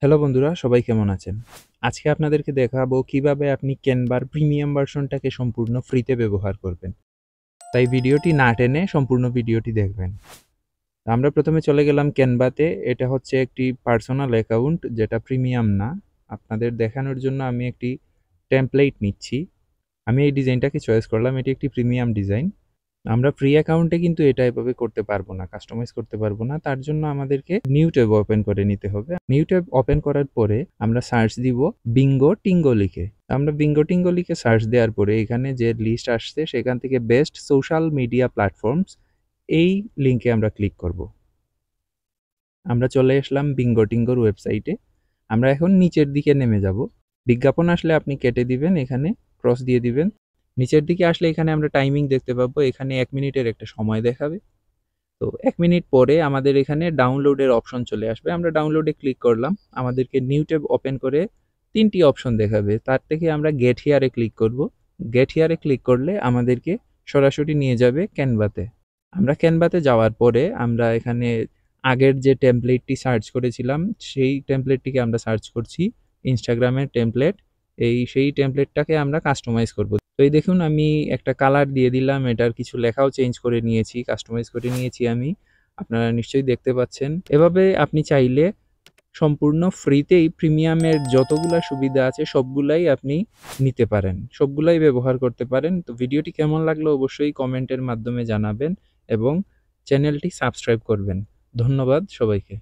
Hello বন্ধুরা, সবাই কেমন আছেন? আজকে আপনাদেরকে দেখাবো কিভাবে আপনি ক্যানভার প্রিমিয়াম ভার্সনটাকে সম্পূর্ণ ফ্রিতে ব্যবহার করবেন। তাই ভিডিওটি না টেনে সম্পূর্ণ ভিডিওটি দেখবেন। আমরা প্রথমে চলে গেলাম ক্যানভাতে। এটা হচ্ছে একটি পার্সোনাল অ্যাকাউন্ট যেটা প্রিমিয়াম না। আপনাদের দেখানোর জন্য আমি একটি টেমপ্লেট নিচ্ছি। আমি এই ডিজাইনটাকে চয়েস করলাম। এটি একটি প্রিমিয়াম ডিজাইন। আমরা ফ্রি অ্যাকাউন্টে কিন্তু এটা এভাবে করতে পারবো না, কাস্টমাইজ করতে পারবো না। তার জন্য আমাদেরকে নিউ ট্যাব ওপেন করে নিতে হবে। নিউ ট্যাব ওপেন করার পরে আমরা সার্চ দিব বিঙ্গো টিঙ্গো লিখে। আমরা বিঙ্গো টিঙ্গো লিখে সার্চ দেওয়ার পরে এখানে যে লিস্ট আসছে সেখান থেকে বেস্ট সোশ্যাল মিডিয়া প্ল্যাটফর্মস এই লিঙ্কে আমরা ক্লিক করব। আমরা চলে আসলাম বিঙ্গো টিঙ্গোর ওয়েবসাইটে। আমরা এখন নিচের দিকে নেমে যাব। বিজ্ঞাপন আসলে আপনি কেটে দিবেন, এখানে ক্রস দিয়ে দিবেন। নিচের দিকে আসলে এখানে আমরা টাইমিং দেখতে পাবো। এখানে 1 মিনিটের একটা সময় দেখাবে। তো 1 মিনিট পরে আমাদের এখানে ডাউনলোডের অপশন চলে আসবে। আমরা ডাউনলোডে ক্লিক করলাম। আমাদেরকে নিউ ট্যাব ওপেন করে 3টি অপশন দেখাবে। তার থেকে আমরা গেট হিয়ারে ক্লিক করব। গেট হিয়ারে ক্লিক করলে আমাদেরকে সরাসরি নিয়ে যাবে ক্যানভাতে। আমরা ক্যানভাতে যাওয়ার পরে আমরা এখানে আগের যে টেমপ্লেটটি সার্চ করেছিলাম সেই টেমপ্লেটটিকে আমরা সার্চ করছি। ইনস্টাগ্রামের টেমপ্লেট। সেই টেমপ্লেটটাকে আমরা কাস্টমাইজ করব। তো এই দেখুন আমি একটা কালার দিয়ে দিলাম, এটার কিছু লেখাও চেঞ্জ করে নিয়েছি, কাস্টমাইজ করে নিয়েছি আমি। আপনারা নিশ্চয়ই দেখতে পাচ্ছেন। এভাবে আপনি চাইলে সম্পূর্ণ ফ্রিতেই প্রিমিয়ামের যতগুলা সুবিধা আছে সবগুলাই আপনি নিতে পারেন, সবগুলাই ব্যবহার করতে পারেন। তো ভিডিওটি কেমন লাগলো অবশ্যই কমেন্টের মাধ্যমে জানাবেন এবং চ্যানেলটি সাবস্ক্রাইব করবেন। ধন্যবাদ সবাইকে।